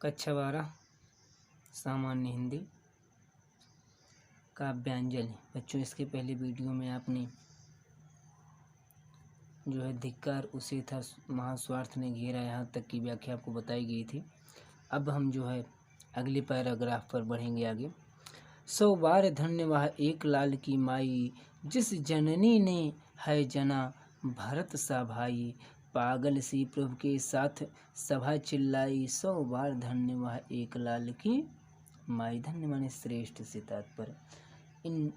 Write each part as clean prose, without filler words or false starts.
कक्षा 12 सामान्य हिंदी काव्यांजलि। बच्चों, इसके पहले वीडियो में आपने जो है धिक्कार उसे था महास्वार्थ ने घेरा यहाँ तक की व्याख्या आपको बताई गई थी। अब हम जो है अगले पैराग्राफ पर बढ़ेंगे आगे। 100 बार धन्य वह एक लाल की माई, जिस जननी ने है जना भरत सा भाई। पागल सी प्रभु के साथ सभा चिल्लाई, 100 बार धन्य वह एक लाल की माई। धन्य माने श्रेष्ठ से तात्पर्य। इन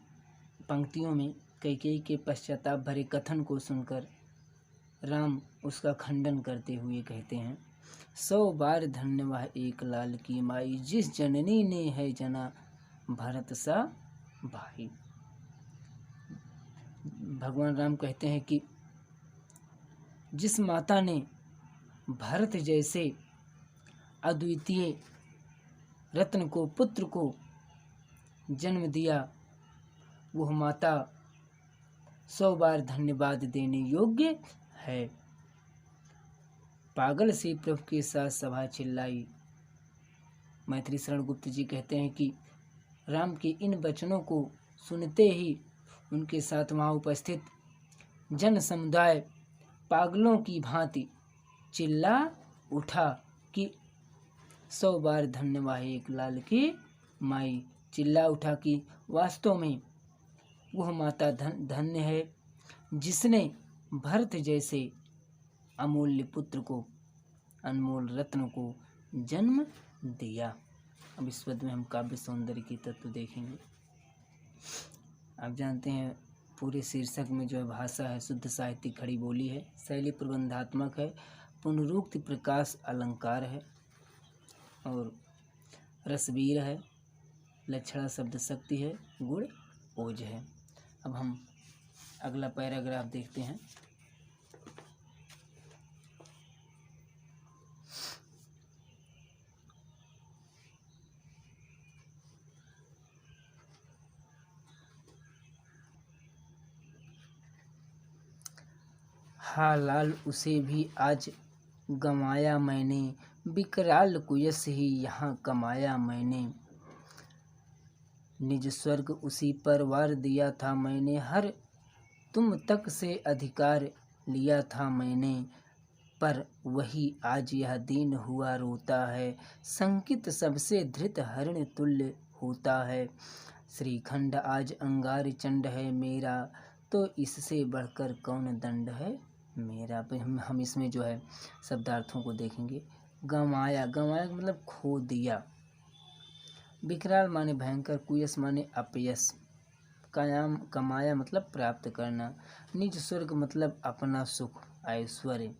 पंक्तियों में कैकेयी के पश्चाताप भरे कथन को सुनकर राम उसका खंडन करते हुए कहते हैं, 100 बार धन्य वह एक लाल की माई, जिस जननी ने है जना भरत सा भाई। भगवान राम कहते हैं कि जिस माता ने भरत जैसे अद्वितीय रत्न को, पुत्र को जन्म दिया, वह माता 100 बार धन्यवाद देने योग्य है। पागल से प्रभु के साथ सभा चिल्लाई। मैथिली शरण गुप्त जी कहते हैं कि राम के इन वचनों को सुनते ही उनके साथ वहाँ उपस्थित जन समुदाय पागलों की भांति चिल्ला उठा कि 100 बार धन्य वह एक लाल की माई। चिल्ला उठा कि वास्तव में वह माता धन्य है जिसने भरत जैसे अमूल्य पुत्र को, अनमोल रत्न को जन्म दिया। अब इस पद में हम काव्य सौंदर्य की तत्व देखेंगे। आप जानते हैं पूरे शीर्षक में जो है भाषा है शुद्ध साहित्यिक खड़ी बोली है, शैली प्रबंधात्मक है, पुनरुक्ति प्रकाश अलंकार है और रसवीर है, लक्षणा शब्द शक्ति है, गुण ओज है। अब हम अगला पैराग्राफ देखते हैं। हा लाल उसे भी आज गंवाया मैंने, विकराल कुयस ही यहाँ कमाया मैंने। निज स्वर्ग उसी पर वार दिया था मैंने, हर तुम तक से अधिकार लिया था मैंने। पर वही आज यह दीन हुआ रोता है, संकित सबसे धृत हरिण तुल्य होता है। श्रीखंड आज अंगार चंड है मेरा, तो इससे बढ़कर कौन दंड है मेरा। हम इसमें जो है शब्दार्थों को देखेंगे। गंवाया, गंवाया मतलब खो दिया। विकराल माने भयंकर, कुयस माने अपयश, कमाया मतलब प्राप्त करना, निज स्वर्ग मतलब अपना सुख ऐश्वर्य,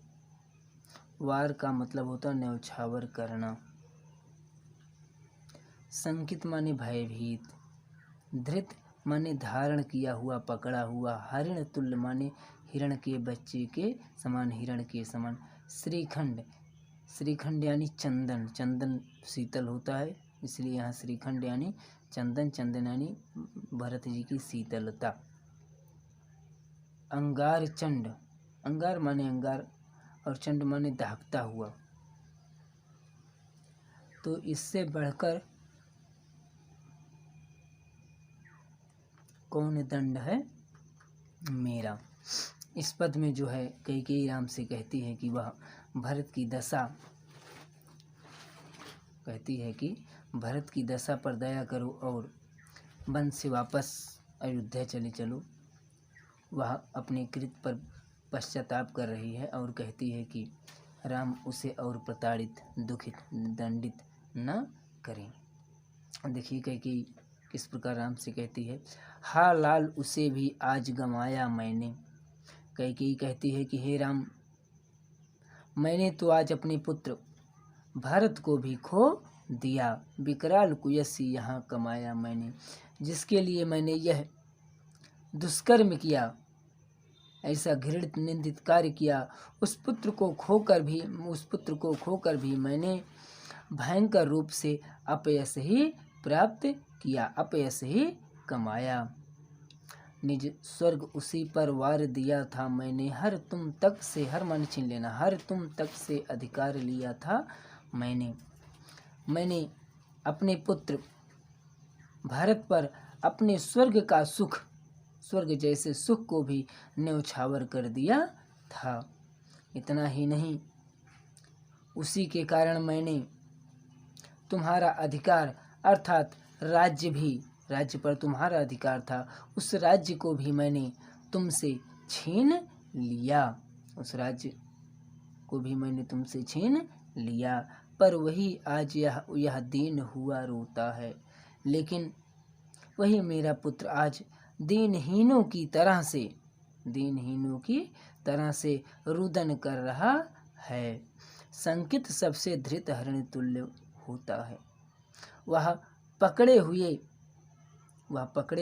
वार का मतलब होता न्यौछावर करना, संकित माने भयभीत, धृत माने धारण किया हुआ, पकड़ा हुआ, हरिण तुल्य माने हिरण के बच्चे के समान, हिरण के समान। श्रीखंड, श्रीखंड यानी चंदन, चंदन शीतल होता है इसलिए यहाँ श्रीखंड यानी चंदन, चंदन यानी भरत जी की शीतलता। अंगार चंड, अंगार माने अंगार और चंड माने दहकता हुआ, तो इससे बढ़कर कौन दंड है मेरा। इस पद में जो है कैकेयी राम से कहती है कि वह भरत की दशा, कहती है कि भरत की दशा पर दया करो और वन से वापस अयोध्या चले चलो। वह अपने कृत पर पश्चाताप कर रही है और कहती है कि राम उसे और प्रताड़ित, दुखित, दंडित न करें। देखिए कैकेयी किस प्रकार राम से कहती है। हा लाल उसे भी आज गंवाया मैंने। कैकेयी कहती है कि हे राम, मैंने तो आज अपने पुत्र भरत को भी खो दिया। विकराल कुयसी यहाँ कमाया मैंने, जिसके लिए मैंने यह दुष्कर्म किया, ऐसा घृणित निंदित कार्य किया, उस पुत्र को खोकर भी मैंने भयंकर रूप से अपयश ही प्राप्त किया, अपयश ही कमाया। निज स्वर्ग उसी पर वार दिया था मैंने, हर तुम तक से, हर मान छीन लेना, हर तुम तक से अधिकार लिया था मैंने। मैंने अपने पुत्र भरत पर अपने स्वर्ग का सुख, स्वर्ग जैसे सुख को भी न्यौछावर कर दिया था। इतना ही नहीं, उसी के कारण मैंने तुम्हारा अधिकार अर्थात राज्य भी, राज्य पर तुम्हारा अधिकार था, उस राज्य को भी मैंने तुमसे छीन लिया, उस राज्य को भी मैंने तुमसे छीन लिया। पर वही आज यह दीन हुआ रोता है, लेकिन वही मेरा पुत्र आज दीनहीनों की तरह से रुदन कर रहा है। संकित सबसे धृत हरिण तुल्य होता है। वह पकड़े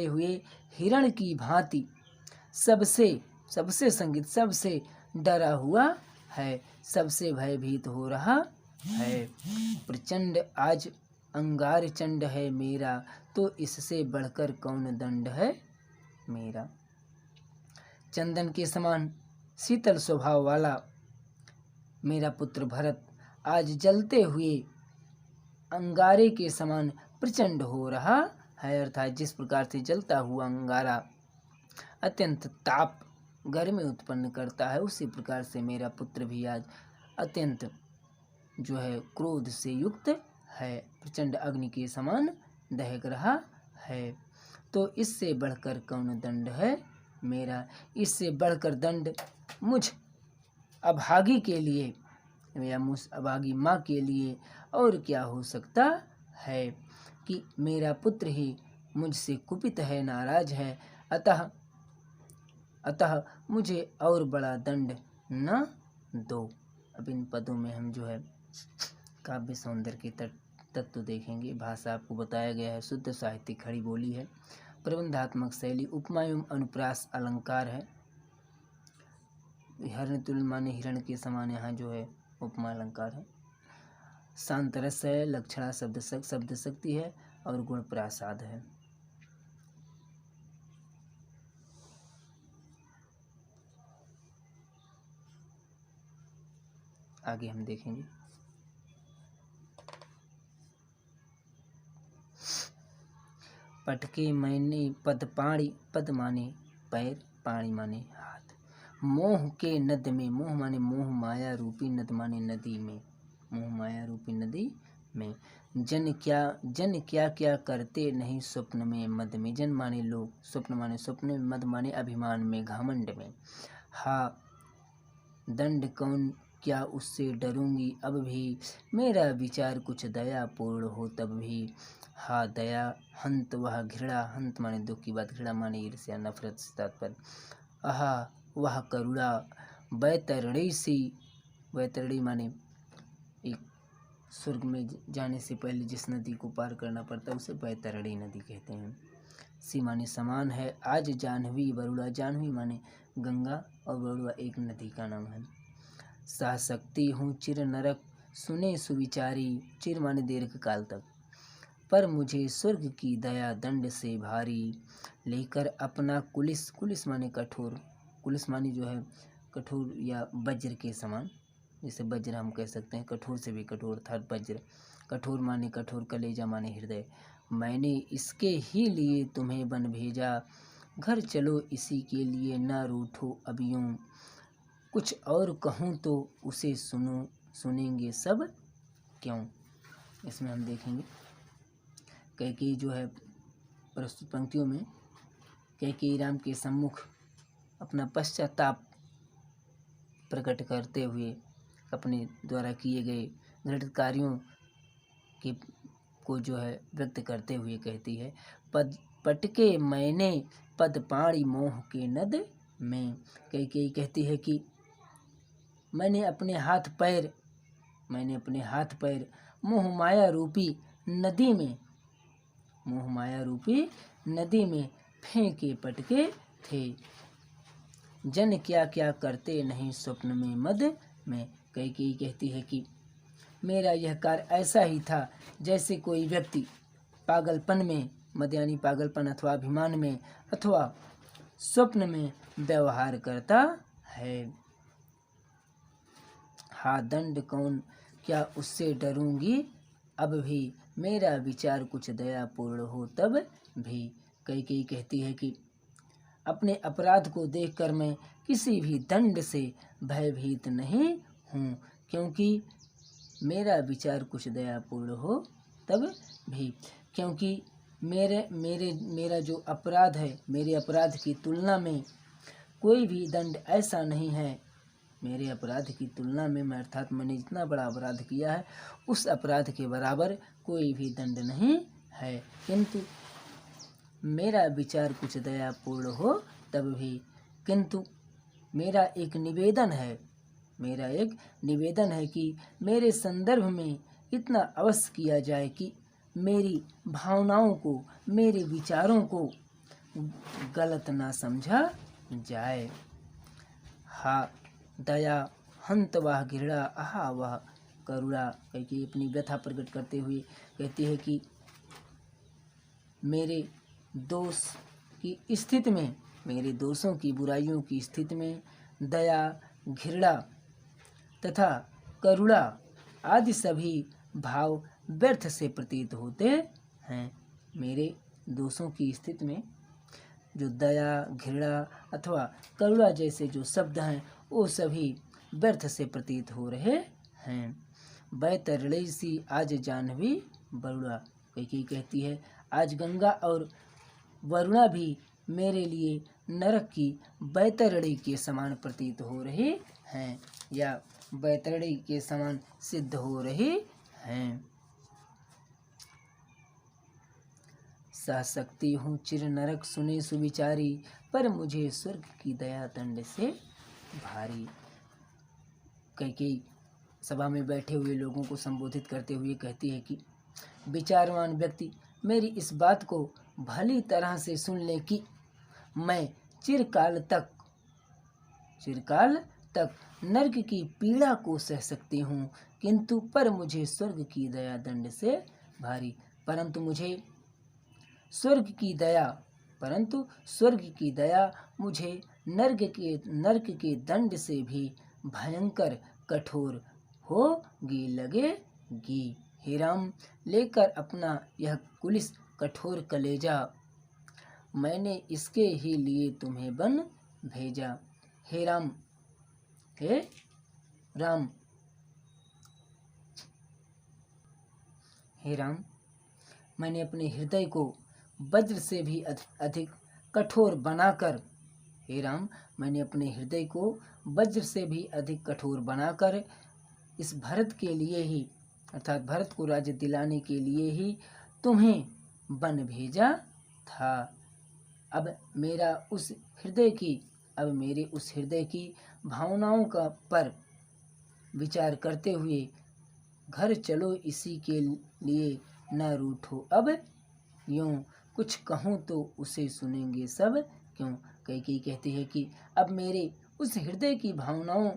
हुए हिरण की भांति सबसे संकित, सबसे डरा हुआ है, सबसे भयभीत हो रहा है। प्रचंड आज अंगार चंड है मेरा, तो इससे बढ़कर कौन दंड है मेरा। चंदन के समान शीतल स्वभाव वाला मेरा पुत्र भरत आज जलते हुए अंगारे के समान प्रचंड हो रहा है, अर्थात जिस प्रकार से जलता हुआ अंगारा अत्यंत ताप गर्मी उत्पन्न करता है, उसी प्रकार से मेरा पुत्र भी आज अत्यंत जो है क्रोध से युक्त है, प्रचंड अग्नि के समान दहक रहा है। तो इससे बढ़कर कौन दंड है मेरा, इससे बढ़कर दंड मुझ अभागी के लिए या मुझ अभागी माँ के लिए और क्या हो सकता है कि मेरा पुत्र ही मुझसे कुपित है, नाराज है, अतः मुझे और बड़ा दंड न दो। अब इन पदों में हम जो है काव्य सौंदर्य के तत्व देखेंगे। भाषा आपको बताया गया है, शुद्ध साहित्यिक खड़ी बोली है, प्रबंधात्मक शैली, उपमा एवं अनुप्रास अलंकार है। हरिण तुल्य माने हिरण के समान यहाँ जो है उपमा अलंकार है। शांत रस है, लक्षणा शब्द शक्ति है और गुण प्रासाद है। आगे हम देखेंगे। पटके मैंने पद पाणी, पद माने पैर, पाणी माने हाथ, मोह के नद में, मोह माने मोह माया रूपी, नद माने नदी में, मोह माया रूपी नदी में, जन क्या क्या करते नहीं स्वप्न में मद में, जन माने लोग, स्वप्न माने स्वप्न में, मद माने अभिमान में, घमंड में। हा दंड कौन क्या उससे डरूंगी अब भी, मेरा विचार कुछ दया पूर्ण हो तब भी। हा दया हंत वह घृणा, हंत माने दुख की बात, घृणा माने ईर्ष्या नफरत से तात्पर्य। आहा वह करुणा बैतरणी सी, बैतरणी माने एक स्वर्ग में जाने से पहले जिस नदी को पार करना पड़ता है उसे बैतरणी नदी कहते हैं। सी माने समान है, आज जाह्नवी वरुणा, जाह्नवी माने गंगा और वरुणा एक नदी का नाम है। सह सकती हूँ चिर नरक सुने सुविचारी, चिर माने दीर्घ काल तक, पर मुझे स्वर्ग की दया दंड से भारी, लेकर अपना कुलिस, कुलिस माने कठोर, कुलिस माने जो है कठोर या वज्र के समान, जैसे वज्र हम कह सकते हैं, कठोर से भी कठोर था वज्र, कठोर माने कठोर, कलेजा माने हृदय। मैंने इसके ही लिए तुम्हें बन भेजा, घर चलो इसी के लिए न रूठो अब यूं, कुछ और कहूँ तो उसे सुनेंगे सब क्यों। इसमें हम देखेंगे कैकेयी जो है प्रस्तुत पंक्तियों में कैकेयी राम के सम्मुख अपना पश्चाताप प्रकट करते हुए अपने द्वारा किए गए घृणित कार्यों के को जो है व्यक्त करते हुए कहती है, पद पटके मैंने पद पाणी मोह के नद में। कैकेयी कहती है कि मैंने अपने हाथ पैर मोह माया रूपी नदी में, मोह माया रूपी नदी में फेंके पटके थे। जन क्या क्या करते नहीं स्वप्न में मद में। कैकेयी कहती है कि मेरा यह कार्य ऐसा ही था जैसे कोई व्यक्ति पागलपन में, मद यानी पागलपन अथवा अभिमान में अथवा स्वप्न में व्यवहार करता है। हा दंड कौन क्या उससे डरूंगी अब भी मेरा विचार कुछ दयापूर्ण हो तब भी। कैकेयी कहती है कि अपने अपराध को देखकर मैं किसी भी दंड से भयभीत नहीं हूँ, क्योंकि मेरा विचार कुछ दयापूर्ण हो तब भी। क्योंकि मेरा जो अपराध है, मेरे अपराध की तुलना में कोई भी दंड ऐसा नहीं है। मेरे अपराध की तुलना में मैं, अर्थात मैंने जितना बड़ा अपराध किया है उस अपराध के बराबर कोई भी दंड नहीं है, किंतु मेरा विचार कुछ दयापूर्ण हो तब भी। किंतु मेरा एक निवेदन है कि मेरे संदर्भ में इतना अवश्य किया जाए कि मेरी भावनाओं को, मेरे विचारों को गलत ना समझा जाए। हा दया हंत वह घृणा आहा वह करुणा। कैकेयी अपनी व्यथा प्रकट करते हुए कहती है कि मेरे दोष की स्थिति में, मेरे दोषों की, बुराइयों की स्थिति में दया, घृणा तथा करुणा आदि सभी भाव व्यर्थ से प्रतीत होते हैं। मेरे दोषों की स्थिति में जो दया, घृणा अथवा करुणा जैसे जो शब्द हैं वो सभी व्यर्थ से प्रतीत हो रहे हैं। बैतरणी सी आज जाह्नवी वरुणा। कैकेयी कहती है आज गंगा और वरुणा भी मेरे लिए नरक की बैतरणी के समान प्रतीत हो रही हैं, या बैतरणी के समान सिद्ध हो रही हैं। सह सकती हूँ चिर नरक सुने सुविचारी, पर मुझे स्वर्ग की दया दंड से भारी। कैकेयी सभा में बैठे हुए लोगों को संबोधित करते हुए कहती है कि विचारवान व्यक्ति मेरी इस बात को भली तरह से सुन ले कि मैं चिरकाल तक नरक की पीड़ा को सह सकती हूँ, किंतु पर मुझे स्वर्ग की दया दंड से भारी। परंतु स्वर्ग की दया मुझे नरक के दंड से भी भयंकर कठोर होगी लगेगी। हे राम, लेकर अपना यह कुलिस कठोर कलेजा, मैंने इसके ही लिए तुम्हें बन भेजा। हे राम, मैंने अपने हृदय को वज्र से भी अधिक कठोर बनाकर, इस भरत के लिए ही, अर्थात भरत को राज्य दिलाने के लिए ही तुम्हें बन भेजा था। अब मेरे उस हृदय की भावनाओं का पर विचार करते हुए घर चलो, इसी के लिए न रूठो अब यूं, कुछ कहूँ तो उसे सुनेंगे सब क्यों। कैकेयी कहती है कि अब मेरे उस हृदय की भावनाओं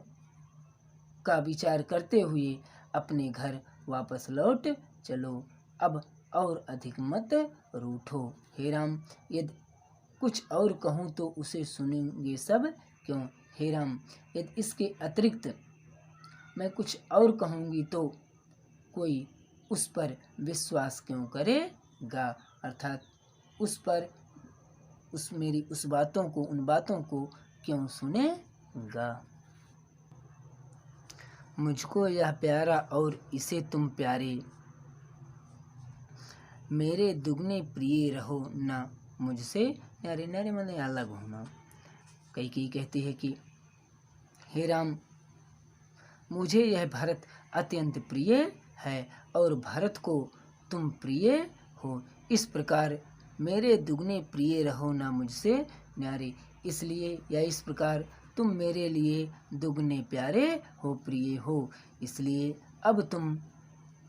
का विचार करते हुए अपने घर वापस लौट चलो, अब और अधिक मत रूठो। हे राम, यदि कुछ और कहूँ तो उसे सुनेंगे सब क्यों। हे राम, यदि इसके अतिरिक्त मैं कुछ और कहूँगी तो कोई उस पर विश्वास क्यों करेगा, अर्थात मेरी उन बातों को क्यों सुनेगा। मुझको यह प्यारा और इसे तुम प्यारे, मेरे दुगने प्रिय रहो ना मुझसे न्यारे। न्यारे माने अलग होना। कैकेयी कहती है कि हे राम, मुझे यह भरत अत्यंत प्रिय है और भरत को तुम प्रिय हो। इस प्रकार मेरे दुगने प्रिय रहो ना मुझसे न्यारे, इसलिए या इस प्रकार तुम मेरे लिए दुगने प्यारे हो, प्रिय हो। इसलिए अब तुम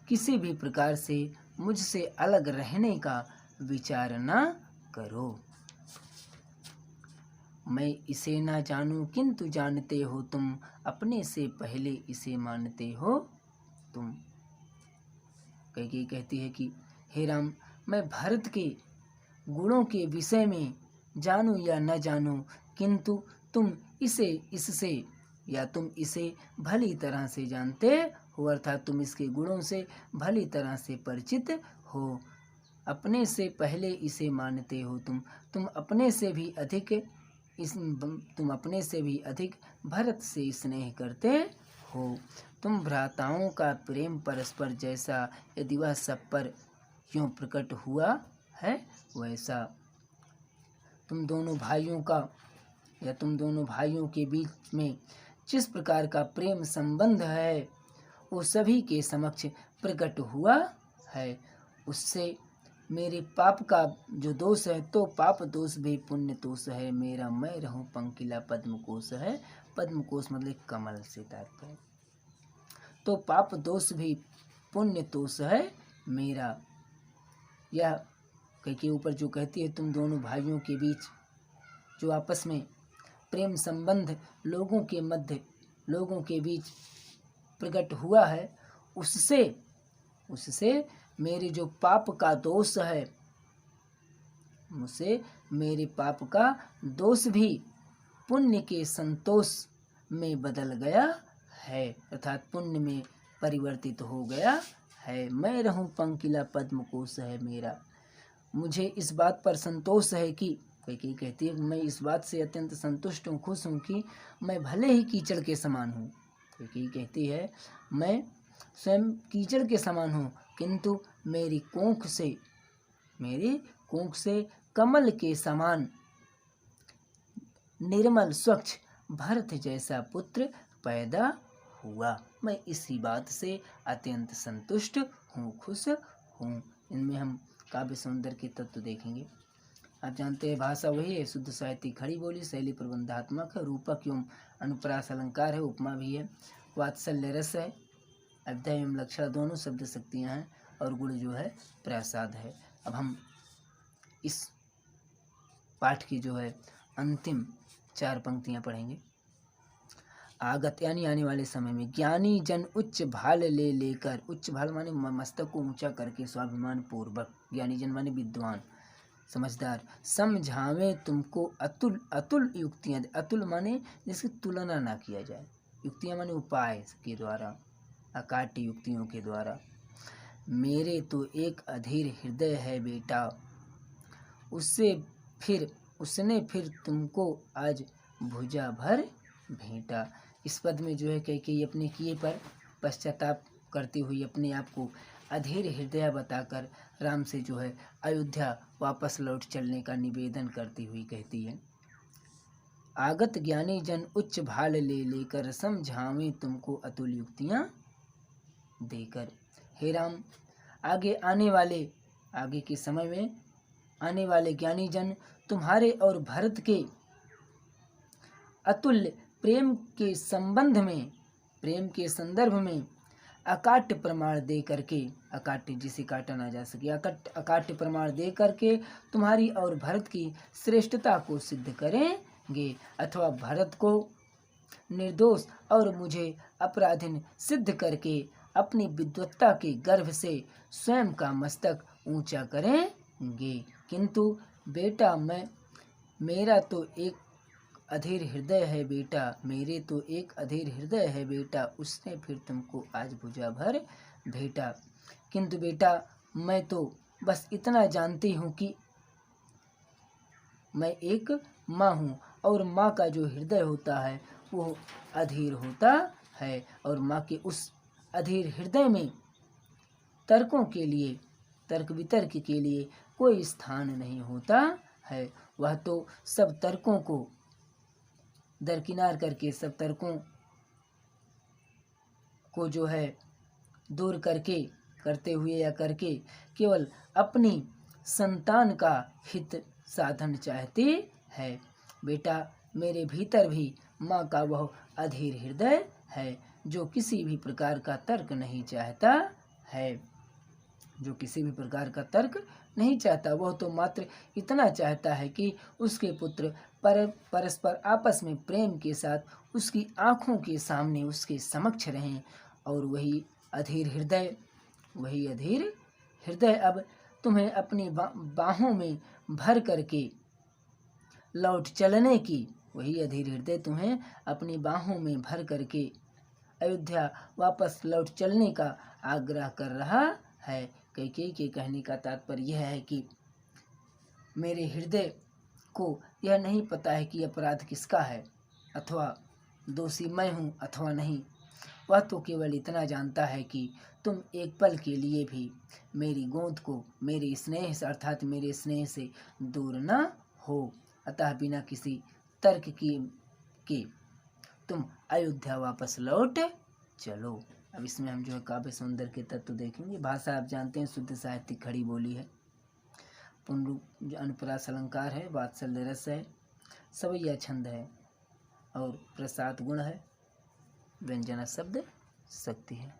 किसी भी प्रकार से मुझसे अलग रहने का विचार ना करो। मैं इसे ना जानूं किंतु जानते हो तुम, अपने से पहले इसे मानते हो तुम। कैकेयी कहती है कि हे राम, मैं भरत के गुणों के विषय में जानूं या न जानूं, किंतु तुम इसे भली तरह से जानते हो, अर्थात तुम इसके गुणों से भली तरह से परिचित हो। अपने से पहले इसे मानते हो तुम अपने से भी अधिक तुम अपने से भी अधिक भरत से स्नेह करते हो। तुम भ्राताओं का प्रेम परस्पर जैसा यदि वह सब पर यूं प्रकट हुआ है वैसा तुम दोनों भाइयों के बीच में जिस प्रकार का प्रेम संबंध है वो सभी के समक्ष प्रकट हुआ है। उससे मेरे पाप का जो दोष है तो पाप दोष भी पुण्य दोष है मेरा। मैं रहूं पंकिला पद्म कोश है। पद्म कोश मतलब कमल से तात्पर्य। तो पाप दोष भी पुण्य दोष है मेरा। यह के ऊपर जो कहती है तुम दोनों भाइयों के बीच जो आपस में प्रेम संबंध लोगों के बीच प्रकट हुआ है उससे मेरे जो पाप का दोष है मुझसे मेरे पाप का दोष भी पुण्य के संतोष में बदल गया है, अर्थात पुण्य में परिवर्तित हो गया है। मैं रहूं पंकिला पद्म कोश है मेरा। मुझे इस बात पर संतोष है कि कैकेयी कहती है मैं इस बात से अत्यंत संतुष्ट हूँ, खुश हूँ कि मैं भले ही कीचड़ के समान हूँ। कैकेयी कहती है मैं स्वयं कीचड़ के समान हूँ किंतु मेरी कोख से कमल के समान निर्मल स्वच्छ भरत जैसा पुत्र पैदा हुआ। मैं इसी बात से अत्यंत संतुष्ट हूँ, खुश हूँ। इनमें हम काव्य सौंदर्य के तत्व देखेंगे। आप जानते हैं भाषा वही है, शुद्ध साहित्य खड़ी बोली, शैली प्रबंधात्मक है, रूपक एवं अनुप्रास अलंकार है, उपमा भी है, वात्सल्य रस है, अध्याय एवं लक्षण दोनों शब्द शक्तियाँ हैं और गुण जो है प्रसाद है। अब हम इस पाठ की जो है अंतिम 4 पंक्तियाँ पढ़ेंगे। आगत यानी आने वाले समय में ज्ञानी जन उच्च भाल लेकर, उच्च भाल माने मस्तक को ऊंचा करके स्वाभिमान पूर्वक, ज्ञानी जन माने विद्वान समझदार, समझावे तुमको अतुल युक्तियाँ, अतुल माने जिसकी तुलना ना किया जाए, युक्तियाँ माने उपाय के द्वारा, अकाट्य युक्तियों के द्वारा। मेरे तो एक अधीर हृदय है बेटा, उसने फिर तुमको आज भुजा भर भेंटा। इस पद में जो है कैकेयी अपने किए पर पश्चाताप करती हुई अपने आप को अधीर हृदय बताकर राम से जो है अयोध्या वापस लौट चलने का निवेदन करती हुई कहती है आगत ज्ञानी जन उच्च भाल लेकर, समझावें तुमको अतुल युक्तियाँ देकर। हे राम, आगे के समय में आने वाले ज्ञानी जन तुम्हारे और भरत के अतुल्य प्रेम के संदर्भ में अकाट्य प्रमाण दे करके, अकाट्य जिसे काटा ना जा सके, अकाट्य प्रमाण दे करके तुम्हारी और भरत की श्रेष्ठता को सिद्ध करेंगे, अथवा भरत को निर्दोष और मुझे अपराधीन सिद्ध करके अपनी विद्वत्ता के गर्भ से स्वयं का मस्तक ऊंचा करेंगे। किंतु बेटा मेरा तो एक अधीर हृदय है बेटा, उसने फिर तुमको आज भुजा भर भेंटा। किंतु बेटा मैं तो बस इतना जानती हूँ कि मैं एक माँ हूँ और माँ का जो हृदय होता है वो अधीर होता है और माँ के उस अधीर हृदय में तर्क वितर्क के लिए कोई स्थान नहीं होता है। वह तो सब तर्कों को दरकिनार करके, सब तर्कों को जो है दूर करते हुए या करके केवल अपनी संतान का हित साधन चाहती है। बेटा मेरे भीतर भी माँ का वह अधीर हृदय है जो किसी भी प्रकार का तर्क नहीं चाहता, वह तो मात्र इतना चाहता है कि उसके पुत्र परस्पर आपस में प्रेम के साथ उसकी आँखों के सामने उसके समक्ष रहें। और वही अधीर हृदय अब तुम्हें अपनी बाहों में भर करके लौट चलने की, वही अधीर हृदय तुम्हें अपनी बाहों में भर करके अयोध्या वापस लौट चलने का आग्रह कर रहा है। कैकेयी के कहने का तात्पर्य यह है कि मेरे हृदय को यह नहीं पता है कि अपराध किसका है, अथवा दोषी मैं हूँ अथवा नहीं। वह तो केवल इतना जानता है कि तुम एक पल के लिए भी मेरी गोद को मेरे स्नेह से अर्थात मेरे स्नेह से दूर न हो। अतः बिना किसी तर्क के तुम अयोध्या वापस लौट चलो। अब इसमें हम जो है काव्य सौंदर्य के तत्व देखेंगे। भाषा आप जानते हैं शुद्ध साहित्यिक खड़ी बोली है, पुनरुप जो अनुप्रास अलंकार है, वात्सल्य रस है, सवैया छंद है और प्रसाद गुण है, व्यंजना शब्द शक्ति है।